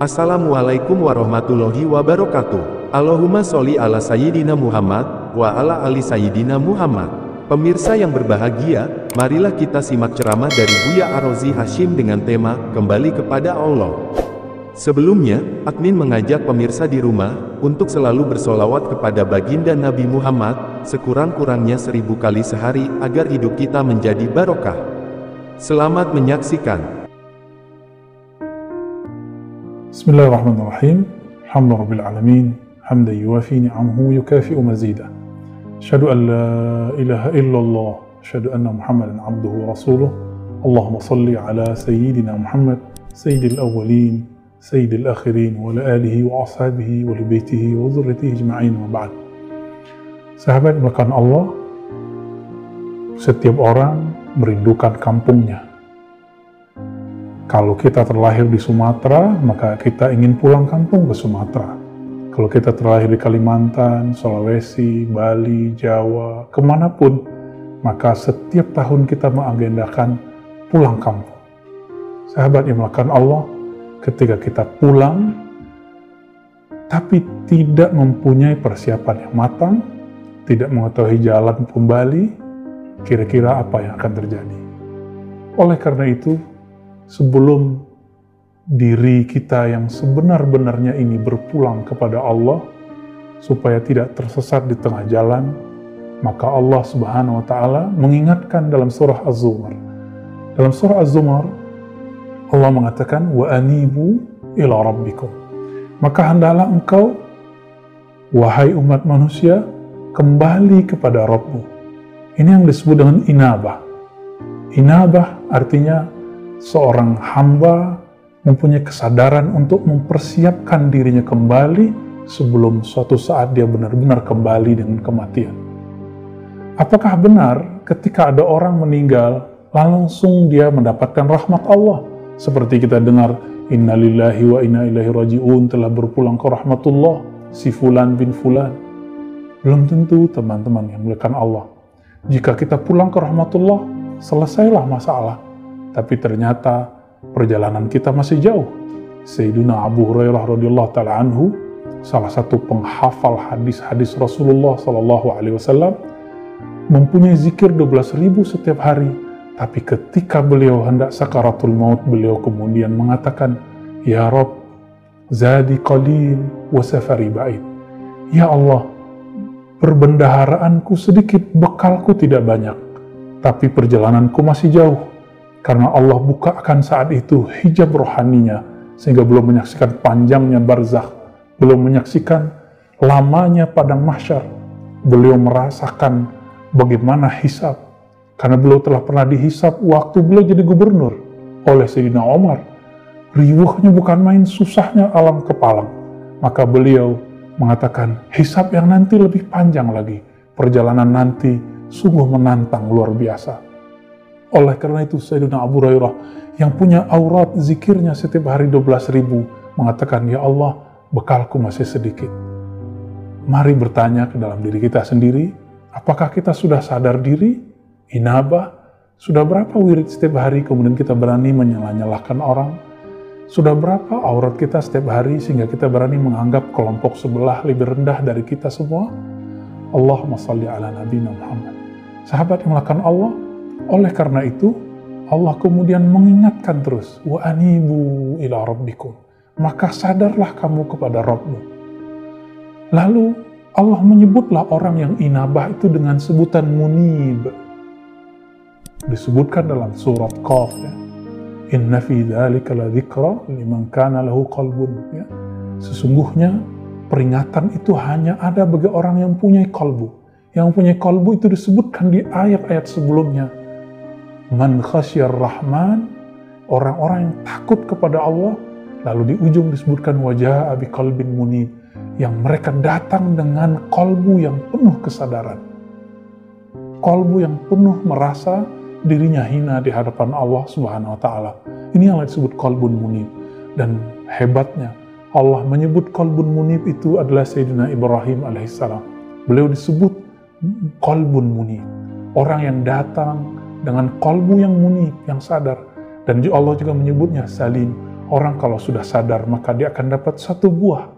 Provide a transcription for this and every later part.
Assalamualaikum warahmatullahi wabarakatuh. Allahumma sholli ala Sayyidina Muhammad, wa ala ali Sayyidina Muhammad. Pemirsa yang berbahagia, marilah kita simak ceramah dari Buya Ar-Razi Hashim dengan tema, Kembali kepada Allah. Sebelumnya, admin mengajak pemirsa di rumah, untuk selalu bersolawat kepada baginda Nabi Muhammad, sekurang-kurangnya 1000 kali sehari, agar hidup kita menjadi barokah. Selamat menyaksikan. Bismillahirrahmanirrahim. Alhamdulillahirabbil alamin, hamdan yuwafi ni'amahu yukafi'u mazidah. Asyhadu an la ilaha illallah, asyhadu anna Muhammadan abduhu wa rasuluh. Allahumma shalli ala sayyidina Muhammad, sayyidil awwalin, sayyidil akhirin, wa ala alihi wa ashabihi wa li baitihi wa dzurriyyatihi ajma'in, wa ba'd. Sahabat melakukan Allah, setiap orang merindukan kampungnya. Kalau kita terlahir di Sumatera, maka kita ingin pulang kampung ke Sumatera. Kalau kita terlahir di Kalimantan, Sulawesi, Bali, Jawa, kemanapun, maka setiap tahun kita mengagendakan pulang kampung. Sahabat yang melakukan Allah, ketika kita pulang, tapi tidak mempunyai persiapan yang matang, tidak mengetahui jalan kembali, kira-kira apa yang akan terjadi? Oleh karena itu, sebelum diri kita yang sebenar-benarnya ini berpulang kepada Allah, supaya tidak tersesat di tengah jalan, maka Allah Subhanahu wa Ta'ala mengingatkan dalam surah Az-Zumar. Dalam surah Az-Zumar, Allah mengatakan, wa anibu ila rabbikum. Maka hendaklah engkau, wahai umat manusia, kembali kepada Rabbmu. Ini yang disebut dengan inabah. Inabah artinya seorang hamba mempunyai kesadaran untuk mempersiapkan dirinya kembali sebelum suatu saat dia benar-benar kembali dengan kematian. Apakah benar ketika ada orang meninggal, langsung dia mendapatkan rahmat Allah? Seperti kita dengar, Inna lillahi wa inna ilaihi raji'un, telah berpulang ke rahmatullah, si fulan bin fulan. Belum tentu, teman-teman yang muliakan Allah. Jika kita pulang ke rahmatullah, selesailah masalah. Tapi ternyata perjalanan kita masih jauh. Sayyidina Abu Hurairah radhiyallahu ta'ala anhu, salah satu penghafal hadis-hadis Rasulullah SAW, mempunyai zikir 12.000 setiap hari. Tapi ketika beliau hendak sakaratul maut, beliau kemudian mengatakan, Ya Rabb, zadi qalil wa safari ba'id. Ya Allah, perbendaharaanku sedikit, bekalku tidak banyak, tapi perjalananku masih jauh. Karena Allah bukakan saat itu hijab rohaninya, sehingga belum menyaksikan panjangnya barzakh, belum menyaksikan lamanya padang mahsyar. Beliau merasakan bagaimana hisab, karena beliau telah pernah dihisab waktu beliau jadi gubernur oleh Sayyidina Umar. Riuhnya bukan main, susahnya alam kepalang. Maka beliau mengatakan, hisab yang nanti lebih panjang lagi, perjalanan nanti sungguh menantang luar biasa. Oleh karena itu Sayyidina Abu Hurairah yang punya aurat zikirnya setiap hari 12.000 mengatakan, Ya Allah, bekalku masih sedikit. Mari bertanya ke dalam diri kita sendiri, apakah kita sudah sadar diri? Inabah? Sudah berapa wirid setiap hari kemudian kita berani menyalah-nyalahkan orang? Sudah berapa aurat kita setiap hari sehingga kita berani menganggap kelompok sebelah lebih rendah dari kita semua? Allahumma shalli ala nabiyina Muhammad. Sahabat yang melakukan Allah, oleh karena itu, Allah kemudian mengingatkan terus, wa anibu ila rabbikum. Maka sadarlah kamu kepada Rabbmu. Lalu Allah menyebutlah orang yang inabah itu dengan sebutan munib. Disebutkan dalam surat Qaf, ya. Inna fi dzalika la dzikra liman kana lahu qalbun. Ya. Sesungguhnya peringatan itu hanya ada bagi orang yang punya kalbu. Yang punya kalbu itu disebutkan di ayat-ayat sebelumnya. Man khasyar rahman, orang-orang yang takut kepada Allah. Lalu di ujung disebutkan wajah abi qalbin munib, yang mereka datang dengan kalbu yang penuh kesadaran, kalbu yang penuh merasa dirinya hina di hadapan Allah Subhanahu wa Ta'ala. Ini yang disebut qalbun munib. Dan hebatnya, Allah menyebut qalbun munib itu adalah Sayyidina Ibrahim alaihissalam. Beliau disebut qalbun munib, orang yang datang dengan qalbu yang munib, yang sadar. Dan Allah juga menyebutnya salim, orang kalau sudah sadar maka dia akan dapat satu buah,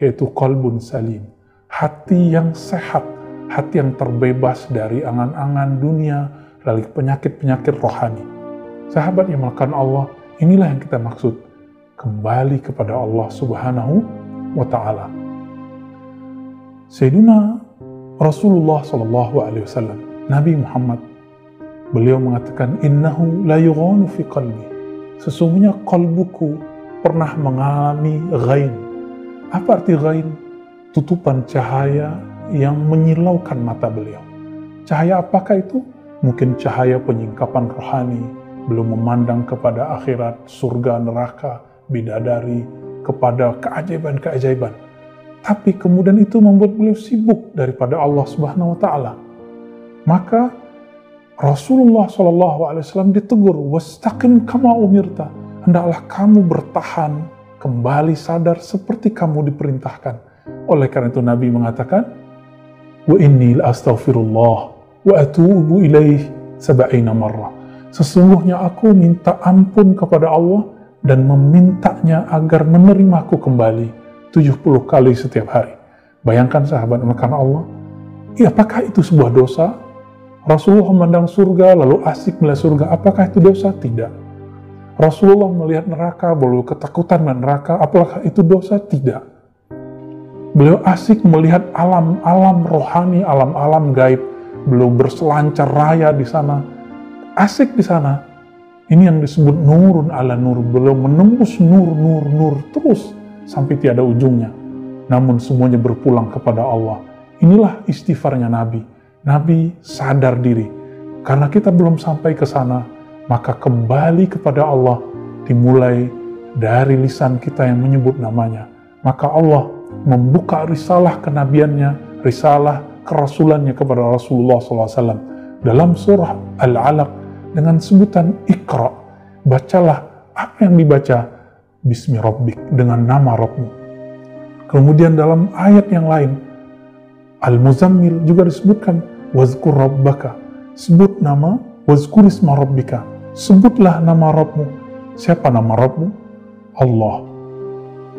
yaitu qalbun salim, hati yang sehat, hati yang terbebas dari angan-angan dunia, dari penyakit-penyakit rohani. Sahabat yang melakukan Allah, inilah yang kita maksud, kembali kepada Allah Subhanahu wa Ta'ala. Sayyidina Rasulullah SAW, Nabi Muhammad, beliau mengatakan, innahu la yughanu fi qalbi, sesungguhnya kalbuku pernah mengalami ghain. Apa arti ghain? Tutupan cahaya yang menyilaukan mata beliau. Cahaya apakah itu? Mungkin cahaya penyingkapan rohani, belum memandang kepada akhirat, surga, neraka, bidadari, kepada keajaiban-keajaiban. Tapi kemudian itu membuat beliau sibuk daripada Allah Subhanahu wa Ta'ala. Maka Rasulullah SAW ditegur, wastaqim kama umirta, hendaklah kamu bertahan, kembali sadar seperti kamu diperintahkan. Oleh karena itu Nabi mengatakan, wa inni la astaghfirullah wa atubu ilaih 70 marrah. Sesungguhnya aku minta ampun kepada Allah dan memintanya agar menerimaku kembali 70 kali setiap hari. Bayangkan sahabat melakukan Allah, apakah itu sebuah dosa? Rasulullah memandang surga, lalu asik melihat surga. Apakah itu dosa? Tidak. Rasulullah melihat neraka, lalu ketakutan dengan neraka. Apakah itu dosa? Tidak. Beliau asik melihat alam-alam rohani, alam-alam gaib. Beliau berselancar raya di sana. Asik di sana. Ini yang disebut nurun ala nur. Beliau menembus nur terus sampai tiada ujungnya. Namun semuanya berpulang kepada Allah. Inilah istighfarnya Nabi. Nabi sadar diri, karena kita belum sampai ke sana, maka kembali kepada Allah dimulai dari lisan kita yang menyebut namanya. Maka Allah membuka risalah kenabiannya, risalah kerasulannya kepada Rasulullah SAW dalam surah Al-Alaq dengan sebutan Iqra. Bacalah, apa yang dibaca? Bismi Rabbik, dengan nama Rabbmu. Kemudian dalam ayat yang lain, Al-Muzammil juga disebutkan, wazkur rabbaka, sebut nama, wazkur isma rabbika, sebutlah nama Rabbmu. Siapa nama Rabbmu? Allah.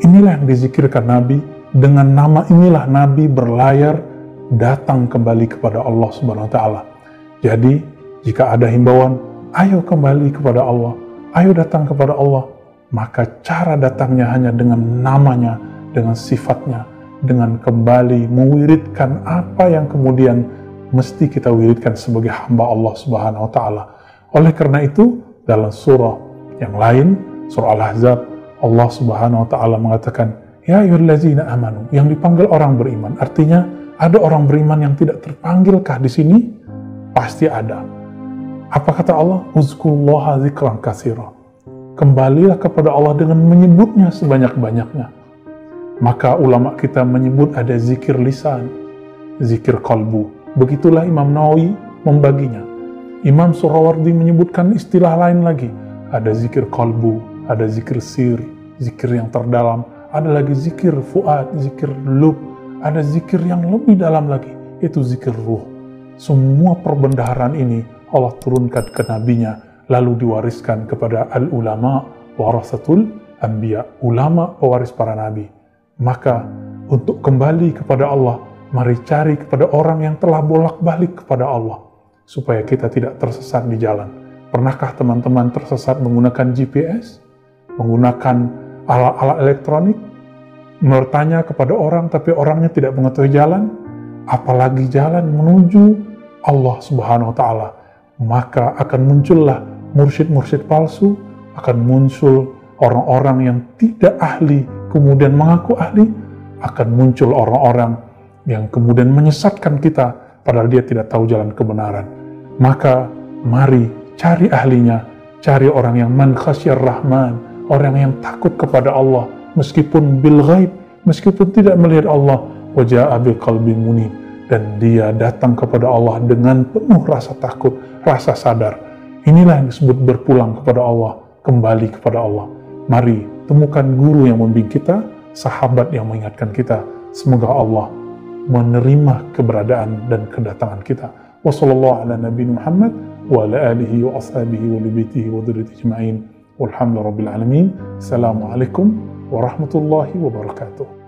Inilah yang dizikirkan Nabi, dengan nama inilah Nabi berlayar datang kembali kepada Allah Subhanahu wa Ta'ala. Jadi jika ada himbauan, ayo kembali kepada Allah, ayo datang kepada Allah, maka cara datangnya hanya dengan namanya, dengan sifatnya, dengan kembali mewiridkan apa yang kemudian mesti kita wiridkan sebagai hamba Allah Subhanahu wa Ta'ala. Oleh karena itu, dalam surah yang lain, surah Al-Ahzab, Allah Subhanahu wa Ta'ala mengatakan, ya ayyuhallazina amanu, yang dipanggil orang beriman. Artinya, ada orang beriman yang tidak terpanggilkah di sini? Pasti ada. Apa kata Allah? Uzkurullaha dzikran katsira. Kembalilah kepada Allah dengan menyebutnya sebanyak-banyaknya. Maka ulama kita menyebut ada zikir lisan, zikir kalbu. Begitulah Imam Nawawi membaginya. Imam Surawardi menyebutkan istilah lain lagi. Ada zikir kalbu, ada zikir sir, zikir yang terdalam, ada lagi zikir fuad, zikir lub, ada zikir yang lebih dalam lagi, itu zikir ruh. Semua perbendaharaan ini Allah turunkan ke nabinya, lalu diwariskan kepada al-ulama warasatul anbiya, ulama pewaris para nabi. Maka untuk kembali kepada Allah, mari cari kepada orang yang telah bolak-balik kepada Allah, supaya kita tidak tersesat di jalan. Pernahkah teman-teman tersesat menggunakan GPS? Menggunakan alat-alat elektronik? Bertanya kepada orang, tapi orangnya tidak mengetahui jalan? Apalagi jalan menuju Allah Subhanahu wa Ta'ala. Maka akan muncullah mursyid-mursyid palsu, akan muncul orang-orang yang tidak ahli, kemudian mengaku ahli, akan muncul orang-orang yang kemudian menyesatkan kita, padahal dia tidak tahu jalan kebenaran. Maka mari cari ahlinya, cari orang yang man khasyar rahman, orang yang takut kepada Allah, meskipun bil ghaib, meskipun tidak melihat Allah, waja'a bi qalbin munib, dan dia datang kepada Allah dengan penuh rasa takut, rasa sadar. Inilah yang disebut berpulang kepada Allah, kembali kepada Allah. Mari temukan guru yang membimbing kita, sahabat yang mengingatkan kita. Semoga Allah menerima keberadaan dan kedatangan kita. Wassallallahu ala nabiyina Muhammad wa ala alihi wa ashabihi wa li baitihi wa dzurriyyatihi ajma'in. Walhamdulillahirabbil alamin. Assalamualaikum warahmatullahi wabarakatuh.